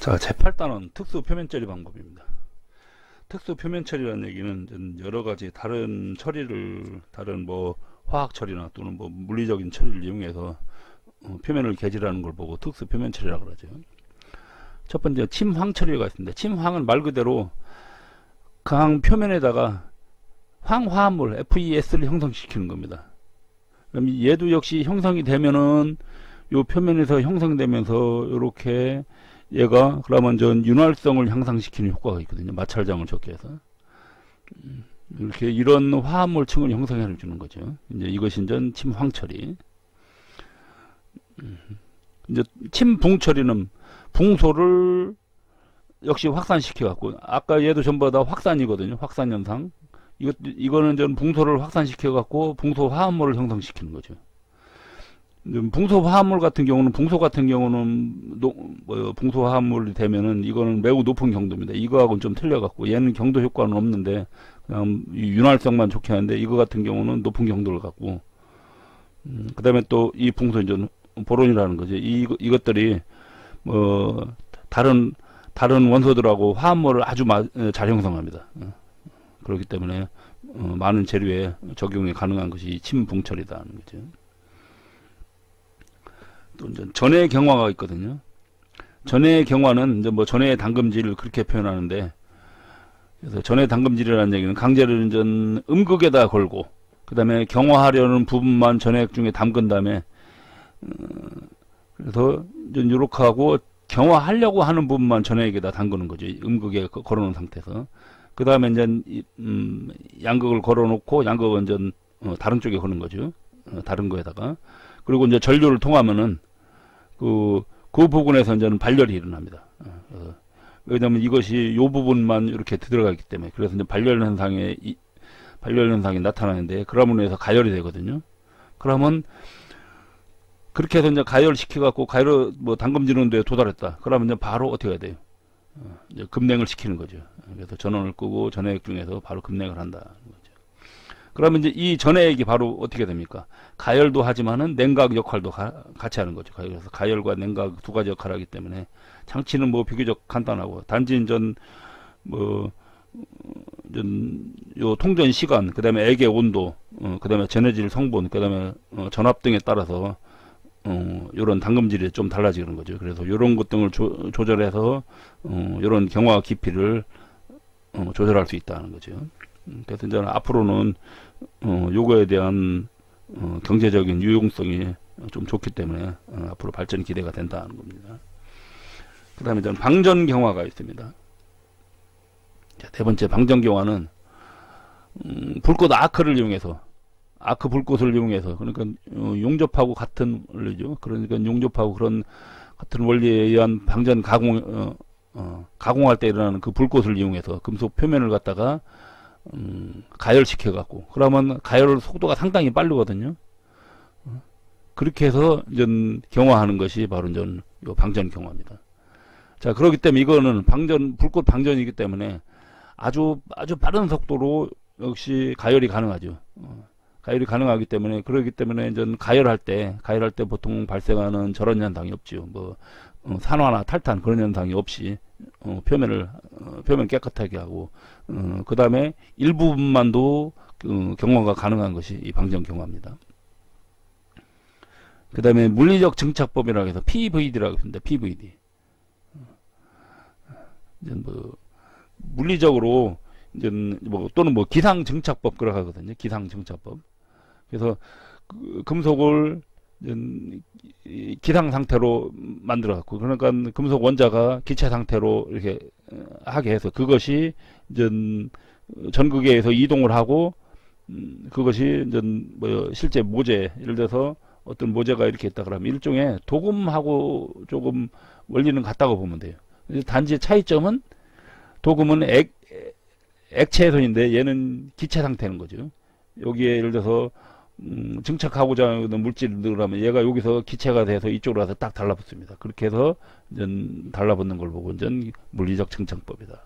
자, 제8단원 특수 표면 처리 방법입니다. 특수 표면 처리라는 얘기는 여러 가지 다른 처리를, 다른 뭐 화학 처리나 또는 뭐 물리적인 처리를 이용해서 표면을 개질하는 걸 보고 특수 표면 처리라고 그러죠. 첫 번째 침황 처리가 있습니다. 침황은 말 그대로 강 표면에다가 황화합물 FeS를 형성시키는 겁니다. 그럼 얘도 역시 형성이 되면은 요 표면에서 형성되면서 이렇게 얘가 그러면 전 윤활성을 향상시키는 효과가 있거든요. 마찰장을 적게 해서 이렇게 이런 화합물층을 형성해 주는 거죠. 이제 이것이 이제 침황 처리. 이제 침붕 처리는 붕소를 역시 확산시켜 갖고, 아까 얘도 전부 다 확산이거든요. 확산 현상. 이거는 전 붕소를 확산시켜 갖고 붕소 화합물을 형성시키는 거죠. 붕소 화합물 같은 경우는, 붕소 같은 경우는 붕소 화합물이 되면은 이거는 매우 높은 경도입니다. 이거하고는 좀 틀려 갖고 얘는 경도 효과는 없는데 그냥 윤활성만 좋게 하는데, 이거 같은 경우는 높은 경도를 갖고, 그 다음에 또 이 붕소 이제 보론이라는 거죠. 이것들이 다른 원소들하고 화합물을 아주 잘 형성합니다. 그렇기 때문에 많은 재료에 적용이 가능한 것이 침붕철이라는 거죠. 또 이제 전해 경화가 있거든요. 전해 경화는 이제 뭐 전해 담금질을 그렇게 표현하는데, 그래서 전해 담금질이라는 얘기는 강제를 이제 음극에다 걸고, 그 다음에 경화하려는 부분만 전해액 중에 담근 다음에, 그래서 이제 이렇게 하고 경화하려고 하는 부분만 전해액에다 담그는 거죠. 음극에 걸어놓은 상태에서. 그 다음에 이제 양극을 걸어놓고, 양극은 이제 다른 쪽에 거는 거죠. 다른 거에다가. 그리고 이제 전류를 통하면은 그 부분에서 이제는 발열이 일어납니다. 왜냐면 이것이 요 부분만 이렇게 들어가기 때문에. 그래서 이제 발열 현상이 나타나는데, 그러므로 해서 가열이 되거든요. 그러면 그렇게 해서 이제 가열시켜 갖고, 뭐 담금지는 데에 도달했다. 그러면 이제 바로 어떻게 해야 돼요? 이제 급냉을 시키는 거죠. 그래서 전원을 끄고 전해액 중에서 바로 급냉을 한다는 거죠. 그러면 이제 이 전해액이 바로 어떻게 됩니까? 가열도 하지만은 냉각 역할도 같이 하는 거죠. 그래서 가열과 냉각 두 가지 역할을 하기 때문에 장치는 뭐 비교적 간단하고, 단지 요 통전 시간, 그 다음에 액의 온도, 그 다음에 전해질 성분, 그 다음에 전압 등에 따라서 요런 담금질이 좀 달라지는 거죠. 그래서 요런 것 등을 조절해서 요런 경화 깊이를 조절할 수 있다는 거죠. 그래서 이제 앞으로는 요거에 대한 경제적인 유용성이 좀 좋기 때문에 앞으로 발전이 기대가 된다는 겁니다. 그 다음에 저는 방전 경화가 있습니다. 자, 네 번째 방전 경화는 불꽃 아크를 이용해서, 아크 불꽃을 이용해서, 그러니까 용접하고 같은 원리죠. 그러니까 용접하고 그런 같은 원리에 의한 방전 가공할 때 일어나는 그 불꽃을 이용해서 금속 표면을 갖다가 가열시켜 갖고, 그러면 가열 속도가 상당히 빠르거든요. 그렇게 해서 이제 경화하는 것이 바로 이제 요 방전 경화입니다. 자, 그렇기 때문에 이거는 불꽃 방전이기 때문에 아주 빠른 속도로 역시 가열이 가능하죠. 가열이 가능하기 때문에, 그렇기 때문에 이제 가열할 때 보통 발생하는 저런 현상이 없지요. 뭐 산화나 탈탄 그런 현상이 없이 표면 깨끗하게 하고, 그 다음에 일부분만도 경화가 가능한 것이 이 방전 경화입니다. 그 다음에 물리적 증착법이라고 해서 PVD라고 합니다. PVD. 이제 뭐 물리적으로 이제 뭐 또는 뭐 기상 증착법 그러고 하거든요. 기상 증착법. 그래서 금속을 기상 상태로 만들어 갖고, 그러니까 금속 원자가 기체 상태로 이렇게 하게 해서, 그것이 이제 전극에서 이동을 하고, 그것이 이제 뭐 실제 모재, 예를 들어서 어떤 모재가 이렇게 있다 그러면 일종의 도금하고 조금 원리는 같다고 보면 돼요. 단지 차이점은 도금은 액체선인데 얘는 기체 상태는 거죠. 여기에 예를 들어서 증착하고자 하는 물질을 넣으라면 얘가 여기서 기체가 돼서 이쪽으로 와서 딱 달라붙습니다. 그렇게 해서 이제 달라붙는 걸 보고 이제 물리적 증착법이다.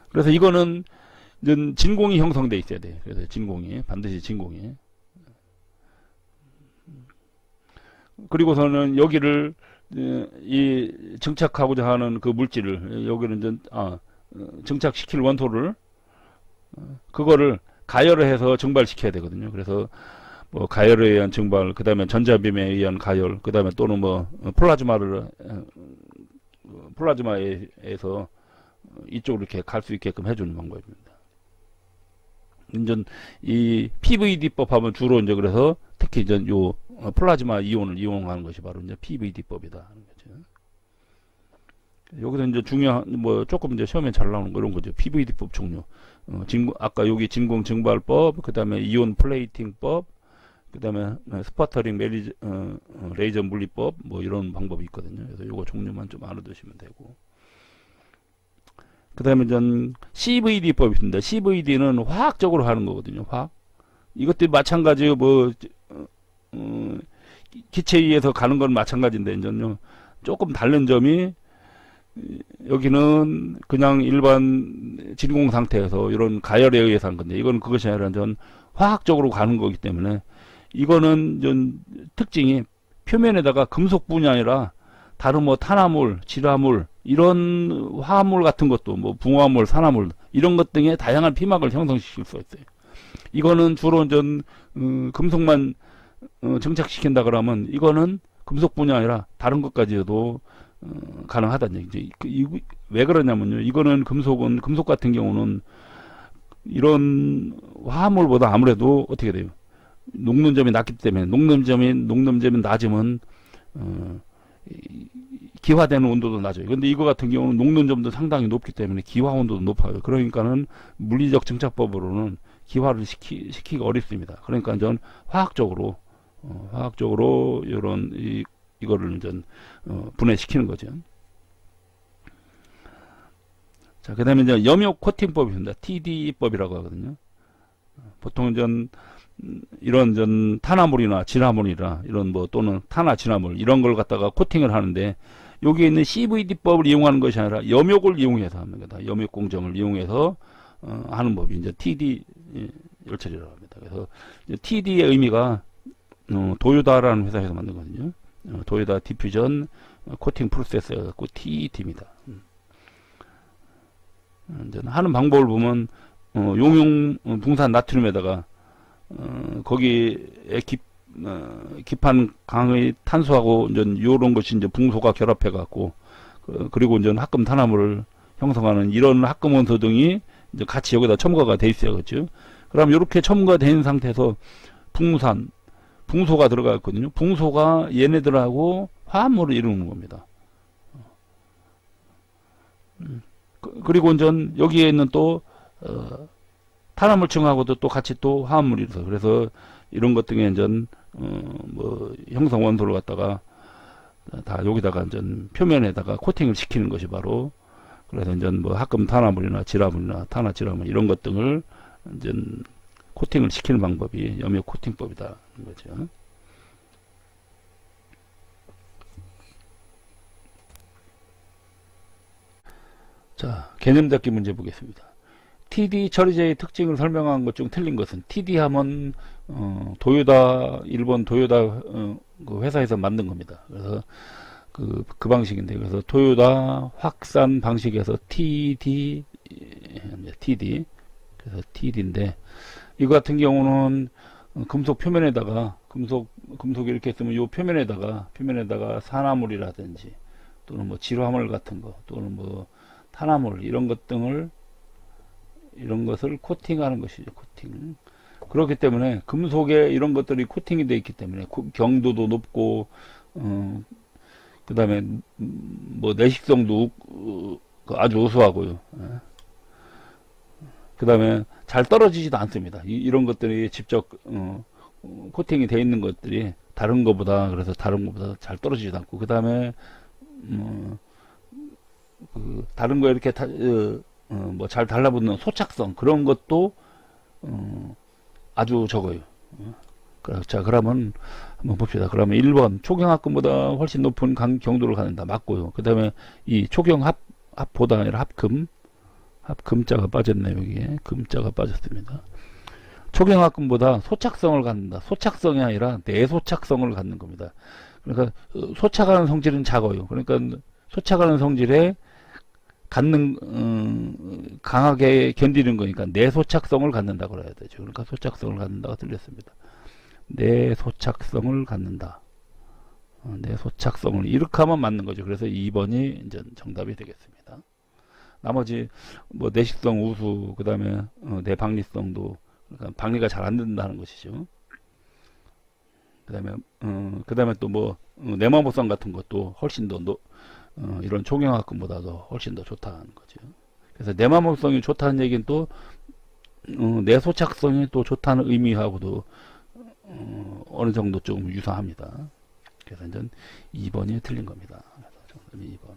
그래서 이거는 이제 진공이 형성돼 있어야 돼요. 그래서 반드시 진공이. 그리고서는 여기를 이 증착하고자 하는 그 물질을 여기는 이제 증착시킬 원소를 그거를 가열을 해서 증발시켜야 되거든요. 그래서 뭐 가열에 의한 증발, 그 다음에 전자빔에 의한 가열, 그 다음에 또는 뭐 플라즈마에서 이쪽으로 이렇게 갈 수 있게끔 해주는 방법입니다. 이제 이 PVD법 하면 주로 이제 그래서 특히 이제 요 플라즈마 이온을 이용하는 것이 바로 이제 PVD법이다 하는 거죠. 여기서 이제 중요한 뭐 조금 이제 시험에 잘 나오는 거 이런 거죠. PVD법 종류. 아까 여기 진공 증발법, 그 다음에 이온 플레이팅법, 그 다음에 스파터링 레이저 물리법, 뭐 이런 방법이 있거든요. 그래서 요거 종류만 좀 알아두시면 되고. 그 다음에 전 CVD법이 있습니다. CVD는 화학적으로 하는 거거든요. 화학. 이것도 마찬가지로 뭐, 기체에 의해서 가는 건 마찬가지인데, 이제는 조금 다른 점이, 여기는 그냥 일반 진공 상태에서 이런 가열에 의해서 한 건데, 이건 그것이 아니라 전 화학적으로 가는 거기 때문에, 이거는 전 특징이 표면에다가 금속뿐이 아니라 다른 뭐 탄화물, 질화물, 이런 화합물 같은 것도 뭐 붕화물, 산화물 이런 것 등의 다양한 피막을 형성시킬 수 있어요. 이거는 주로 전 금속만 정착시킨다 그러면 이거는 금속뿐이 아니라 다른 것까지도 가능하다는 얘기죠. 왜 그러냐면요. 이거는 금속 같은 경우는 이런 화합물보다 아무래도 어떻게 돼요? 녹는 점이 낮기 때문에 녹는 점이 낮으면 기화되는 온도도 낮아요. 근데 이거 같은 경우는 녹는 점도 상당히 높기 때문에 기화 온도도 높아요. 그러니까는 물리적 증착법으로는 기화를 시키기가 어렵습니다. 그러니까 전 화학적으로 이런 이거를 전 분해시키는 거죠. 자, 그다음에 이제 염욕 코팅법입니다. TD법이라고 하거든요. 보통 전 이런 전 탄화물이나 진화물이나 이런 뭐 또는 탄화 진화물 이런 걸 갖다가 코팅을 하는데 여기에 있는 CVD법을 이용하는 것이 아니라 염욕을 이용해서 하는 거다. 염욕 공정을 이용해서 하는 법이 이제 TD 열처리라고 합니다. 그래서 TD의 의미가 도요다라는 회사에서 만든 거거든요. 도요다 디퓨전 코팅 프로세스 갖고 TD입니다. 하는 방법을 보면 용융 붕산 나트륨에다가 거기에 기판 강의 탄소하고 이제 요런 것이 이제 붕소가 결합해 갖고 그리고 이제 합금 탄화물을 형성하는 이런 합금 원소 등이 이제 같이 여기다 첨가가 돼 있어요. 그렇죠? 그럼 이렇게 첨가가 된 상태에서 붕소가 들어가 있거든요. 붕소가 얘네들하고 화합물을 이루는 겁니다. 그리고 이제 여기에 있는 또 탄화물층하고도 또 같이 또 화합물이 있어. 그래서 이런 것 등에 이제 뭐 형성 원소를 갖다가 다 여기다가 이제 표면에다가 코팅을 시키는 것이 바로 그래서 이제 뭐 합금 탄화물이나 질화물이나 탄화 질화물 이런 것 등을 이제 코팅을 시키는 방법이 염욕 코팅법이다 거죠. 자, 개념 잡기 문제 보겠습니다. TD 처리제의 특징을 설명한 것 중 틀린 것은 TD 하면 도요다 일본 도요다 그 회사에서 만든 겁니다. 그래서 그 방식인데 그래서 토요다 확산 방식에서 TD 그래서 TD인데 이거 같은 경우는 금속 표면에다가 금속이 이렇게 있으면 요 표면에다가 산화물이라든지 또는 뭐 질화물 같은 거 또는 뭐 탄화물 이런 것을 코팅하는 것이죠. 코팅. 그렇기 때문에 금속에 이런 것들이 코팅이 되어 있기 때문에 경도도 높고 그 다음에 뭐 내식성도 아주 우수하고요. 그 다음에 잘 떨어지지도 않습니다. 이런 것들이 직접 코팅이 되어 있는 것들이 다른 것보다 잘 떨어지지도 않고 그 다음에 다른 거에 이렇게 뭐 잘 달라붙는 소착성 그런 것도 아주 적어요. 자, 그러면 한번 봅시다. 그러면 1번 초경합금보다 훨씬 높은 경도를 갖는다. 맞고요. 그 다음에 이 초경합보다 아니라 합금자가 빠졌네요. 여기에 금자가 빠졌습니다. 초경합금보다 소착성을 갖는다. 소착성이 아니라 내소착성을 갖는 겁니다. 그러니까 소착하는 성질은 작아요. 그러니까 소착하는 성질에 강하게 견디는 거니까 내소착성을 갖는다고 그래야 되죠. 그러니까 소착성을 갖는다가 들렸습니다. 내소착성을 갖는다. 내소착성을 이렇게 하면 맞는 거죠. 그래서 2번이 이제 정답이 되겠습니다. 나머지 뭐 내식성 우수, 그 다음에 내박리성도, 그러니까 박리가 잘 안 된다는 것이죠. 그 다음에 또 뭐 내마모성 같은 것도 훨씬 더 이런 총영학금보다도 훨씬 더 좋다는 거죠. 그래서 내마모성이 좋다는 얘기는 또 내소착성이 또 좋다는 의미하고도 어느 정도 좀 유사합니다. 그래서 이제 2번이 틀린 겁니다. 그래서 정답이 2번.